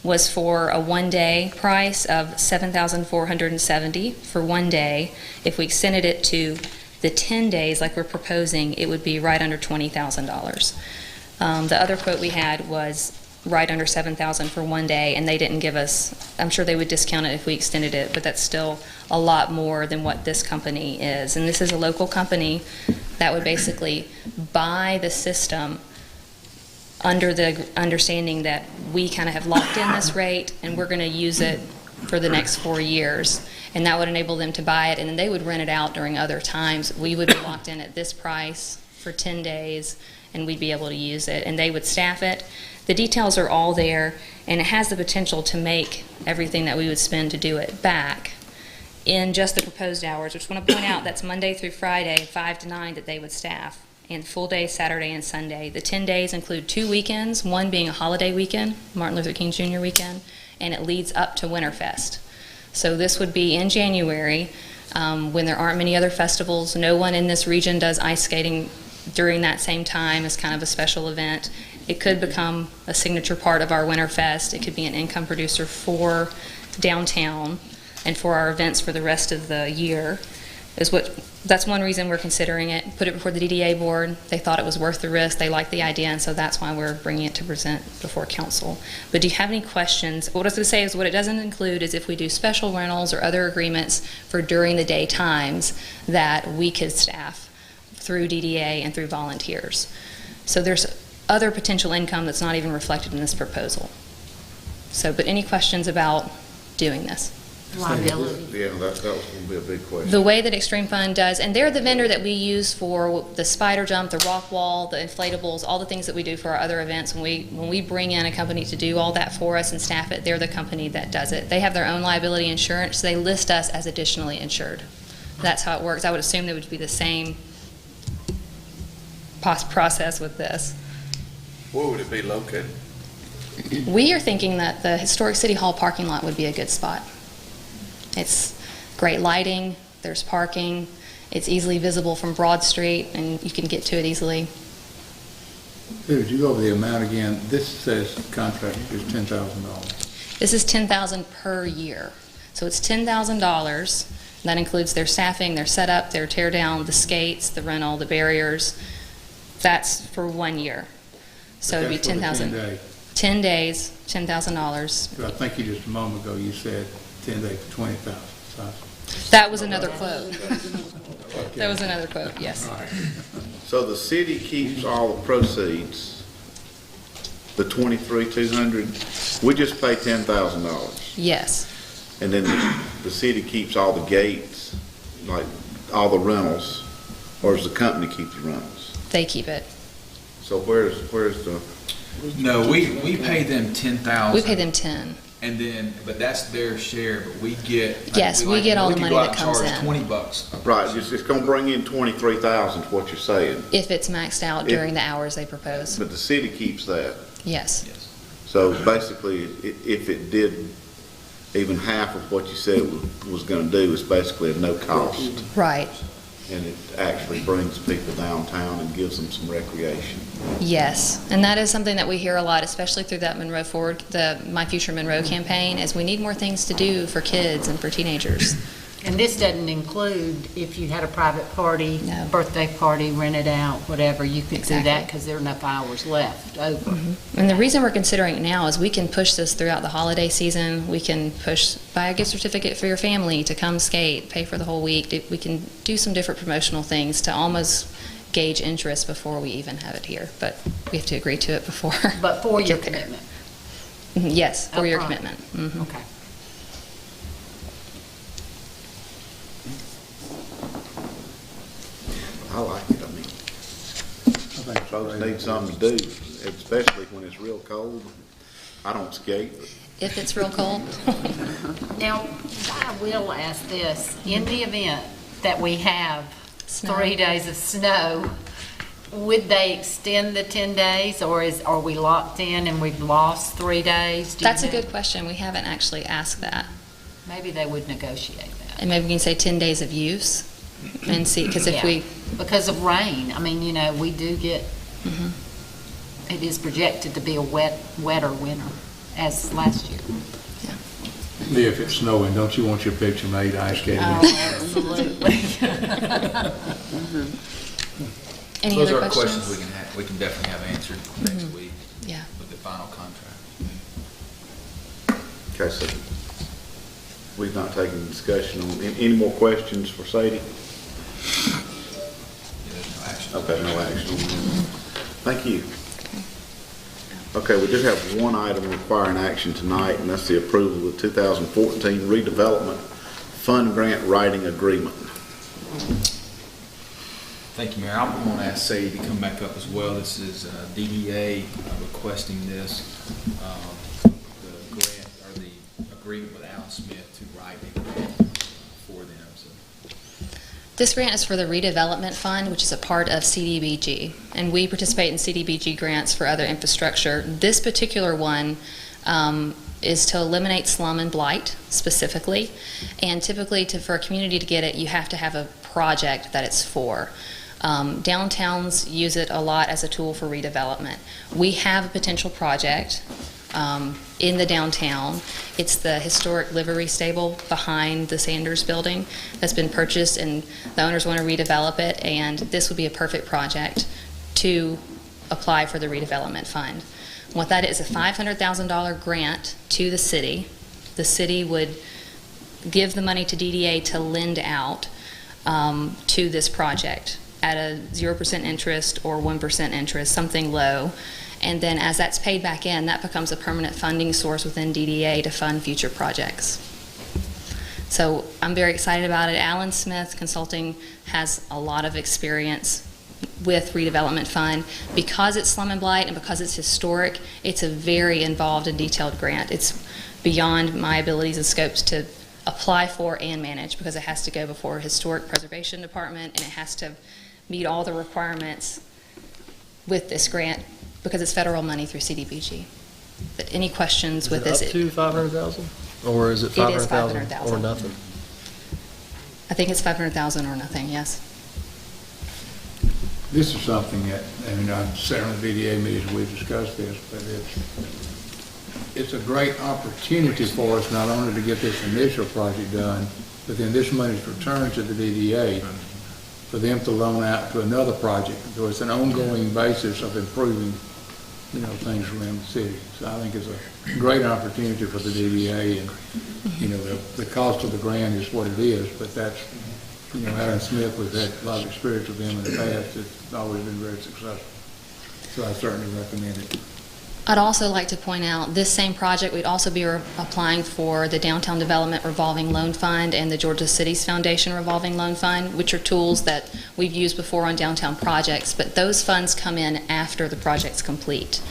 Speaker 17: was for a one-day price of $7,470 for one day. If we extended it to the 10 days like we're proposing, it would be right under $20,000. The other quote we had was right under $7,000 for one day, and they didn't give us, I'm sure they would discount it if we extended it, but that's still a lot more than what this company is. And this is a local company that would basically buy the system under the understanding that we kind of have locked in this rate and we're going to use it for the next 4 years. And that would enable them to buy it, and then they would rent it out during other times. We would be locked in at this price for 10 days, and we'd be able to use it. And they would staff it. The details are all there, and it has the potential to make everything that we would spend to do it back in just the proposed hours, which I want to point out, that's Monday through Friday, 5 to 9 that they would staff, and full day Saturday and Sunday. The 10 days include 2 weekends, one being a holiday weekend, Martin Luther King Jr. weekend, and it leads up to Winterfest. So this would be in January when there aren't many other festivals. No one in this region does ice skating during that same time as kind of a special event. It could become a signature part of our Winterfest. It could be an income producer for downtown and for our events for the rest of the year. That's one reason we're considering it. Put it before the DDA board. They thought it was worth the risk. They liked the idea, and so that's why we're bringing it to present before council. But do you have any questions? What I was going to say is what it doesn't include is if we do special rentals or other agreements for during the day times that we could staff through DDA and through volunteers. So there's other potential income that's not even reflected in this proposal. So, but any questions about doing this?
Speaker 15: Liability.
Speaker 1: Yeah, that was going to be a big question.
Speaker 17: The way that Extreme Fund does, and they're the vendor that we use for the spider jump, the rock wall, the inflatables, all the things that we do for our other events. When we bring in a company to do all that for us and staff it, they're the company that does it. They have their own liability insurance. So they list us as additionally insured. That's how it works. I would assume there would be the same process with this.
Speaker 12: Where would it be located?
Speaker 17: We are thinking that the Historic City Hall parking lot would be a good spot. It's great lighting, there's parking, it's easily visible from Broad Street, and you can get to it easily.
Speaker 14: Would you go over the amount again? This says contract is $10,000.
Speaker 17: This is $10,000 per year. So it's $10,000. That includes their staffing, their setup, their tear down, the skates, the rental, the barriers. That's for 1 year. So it'd be $10,000. 10 days, $10,000.
Speaker 14: I think you just a moment ago you said 10 days for $20,000.
Speaker 17: That was another quote. That was another quote, yes.
Speaker 1: So the city keeps all the proceeds, the $23,200, we just pay $10,000.
Speaker 17: Yes.
Speaker 1: And then the city keeps all the gates, like all the rentals, or does the company keep the rentals?
Speaker 17: They keep it.
Speaker 1: So where's the?
Speaker 3: No, we pay them $10,000.
Speaker 17: We pay them 10.
Speaker 3: And then, but that's their share, but we get.
Speaker 17: Yes, we get all the money that comes in.
Speaker 3: We could go out and charge $20.
Speaker 1: Right, it's gonna bring in 23,000 is what you're saying.
Speaker 17: If it's maxed out during the hours they propose.
Speaker 1: But the city keeps that.
Speaker 17: Yes.
Speaker 1: So basically, if it did even half of what you said it was gonna do, it's basically at no cost.
Speaker 17: Right.
Speaker 1: And it actually brings people downtown and gives them some recreation.
Speaker 17: Yes, and that is something that we hear a lot, especially through that Monroe Forward, the My Future Monroe campaign, is we need more things to do for kids and for teenagers.
Speaker 15: And this doesn't include if you had a private party, birthday party, rented out, whatever, you could do that because there are enough hours left over.
Speaker 17: Mm-hmm. And the reason we're considering it now is we can push this throughout the holiday season. We can buy a gift certificate for your family to come skate, pay for the whole week. We can do some different promotional things to almost gauge interest before we even have it here. But we have to agree to it before.
Speaker 15: But for your commitment?
Speaker 17: Yes, for your commitment. Mm-hmm.
Speaker 15: Okay.
Speaker 1: I like it, I mean, folks need something to do, especially when it's real cold. I don't skate.
Speaker 17: if it's real cold.
Speaker 15: Now, I will ask this, in the event that we have
Speaker 17: Snow.
Speaker 15: 3 days of snow, would they extend the 10 days, or are we locked in and we've lost 3 days? Do you
Speaker 17: That's a
Speaker 15: know?
Speaker 17: good question. We haven't actually asked that.
Speaker 15: Maybe they would negotiate that.
Speaker 17: And maybe we can say 10 days of use and see, because if
Speaker 15: Yeah,
Speaker 17: we,
Speaker 15: because of rain, I mean, we do get, it is projected to be a wetter winter, as last year.
Speaker 14: Lee, if it's snowing, don't you want your picture made ice skating?
Speaker 15: Oh, absolutely.
Speaker 17: any
Speaker 3: Those
Speaker 17: other
Speaker 3: are questions
Speaker 17: questions?
Speaker 3: we can definitely have answered next week
Speaker 17: Yeah.
Speaker 3: with the final contract.
Speaker 1: Okay, so we've not taken discussion on, any more questions for Sadie?
Speaker 3: Yeah, there's no action.
Speaker 1: Okay, no action on that. Thank you. Okay, we do have one item requiring action tonight, and that's the approval of the 2014 redevelopment fund grant writing agreement.
Speaker 3: Thank you, Mayor. I'm going to ask Sadie to come back up as well. This is DDA requesting this, the grant, or the agreement with Alan Smith to write a grant for them. So.
Speaker 17: This grant is for the redevelopment fund, which is a part of CDBG, and we participate in CDBG grants for other infrastructure. This particular one is to eliminate slum and blight specifically, and typically for a community to get it, you have to have a project that it's for. Downtowns use it a lot as a tool for redevelopment. We have a potential project in the downtown. It's the historic livery stable behind the Sanders building that's been purchased, and the owners want to redevelop it, and this would be a perfect project to apply for the redevelopment fund. What that is, a $500,000 grant to the city. The city would give the money to DDA to lend out to this project at a 0% interest or 1% interest, something low. And then as that's paid back in, that becomes a permanent funding source within DDA to fund future projects. So I'm very excited about it. Alan Smith Consulting has a lot of experience with redevelopment fund. Because it's slum and blight and because it's historic, it's a very involved and detailed grant. It's beyond my abilities and scopes to apply for and manage, because it has to go before Historic Preservation Department, and it has to meet all the requirements with this grant because it's federal money through CDBG. But any questions with this?
Speaker 13: Is it up to 500,000, or is it
Speaker 17: It is
Speaker 13: 500,000 or
Speaker 17: 500,000.
Speaker 13: nothing?
Speaker 17: I think it's 500,000 or nothing, yes.
Speaker 14: This is something that, I've sat on the VDA meetings, we've discussed this, but it's a great opportunity for us not only to get this initial project done, but then this money is returned to the DDA for them to loan out to another project. So it's an ongoing basis of improving, things around the city. So I think it's a great opportunity for the DDA, and, the cost of the grant is what it is, but that's, Aaron Smith, we've had a lot of experience with them in the past. It's always been very successful. So I certainly recommend it.
Speaker 17: I'd also like to point out, this same project, we'd also be applying for the Downtown Development Revolving Loan Fund and the Georgia Cities Foundation Revolving Loan Fund, which are tools that we've used before on downtown projects, but those funds come in after the project's complete.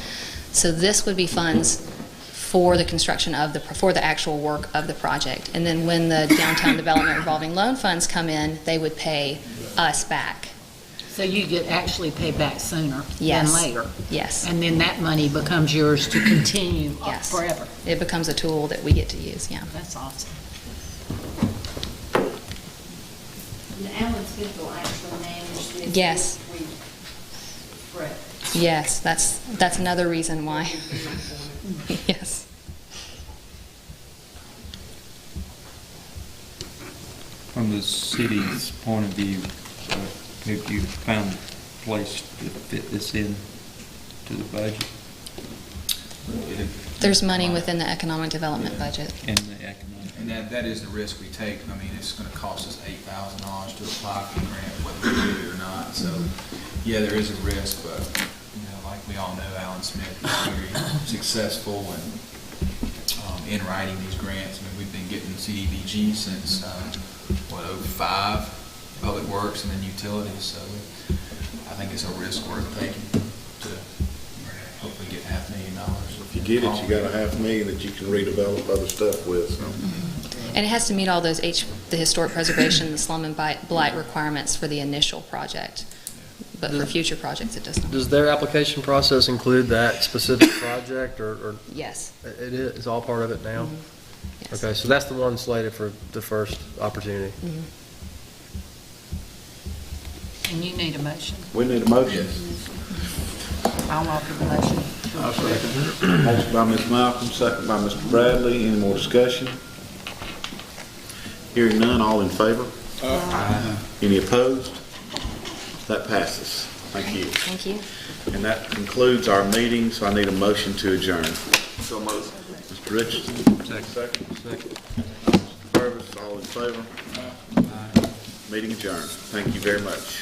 Speaker 17: So this would be funds for the construction of for the actual work of the project. And then when the Downtown Development Revolving Loan Funds come in, they would pay us back.
Speaker 15: So you get actually paid back sooner
Speaker 17: Yes.
Speaker 15: than later?
Speaker 17: Yes.
Speaker 15: And then that money becomes yours to continue
Speaker 17: Yes.
Speaker 15: forever?
Speaker 17: It becomes a tool that we get to use, yeah.
Speaker 15: That's awesome.
Speaker 6: And Alan Smith will actually manage this.
Speaker 17: Yes.
Speaker 6: Correct.
Speaker 17: Yes, that's another reason why. Yes.
Speaker 11: From the city's point of view, have you found a place to fit this in to the budget?
Speaker 17: There's money within the economic development budget.
Speaker 11: And the economic.
Speaker 3: And that is the risk we take. It's going to cost us $8,000 to apply for the grant, whether we do it or not. So, yeah, there is a risk, but, like we all know, Alan Smith is very successful in writing these grants. We've been getting CDBG since, 05, Public Works and then Utilities. So I think it's a risk worth taking to hopefully get $500,000 or a
Speaker 1: you get it, you got a $500,000 that you can redevelop other stuff with, so.
Speaker 17: And it has to meet all those the historic preservation, the slum and blight requirements for the initial project. But for future projects, it does not.
Speaker 13: Does their application process include that specific project, or?
Speaker 17: Yes.
Speaker 13: It is, it's all part of it now?
Speaker 17: Yes.
Speaker 13: Okay, so that's the one slated for the first opportunity.
Speaker 15: And you need a motion.
Speaker 1: We need a motion.
Speaker 15: I'll offer the motion.
Speaker 14: I'll second.
Speaker 1: Motion by Ms. Malcolm, second by Mr. Bradley. Any more discussion? Hearing none, all in favor? Any opposed? That passes. Thank you.
Speaker 17: Thank you.
Speaker 1: And that concludes our meeting, so I need a motion to adjourn.
Speaker 12: So moved.
Speaker 1: Mr. Richardson? Second. Mr. Purvis, all in favor? Meeting adjourned. Thank you very much.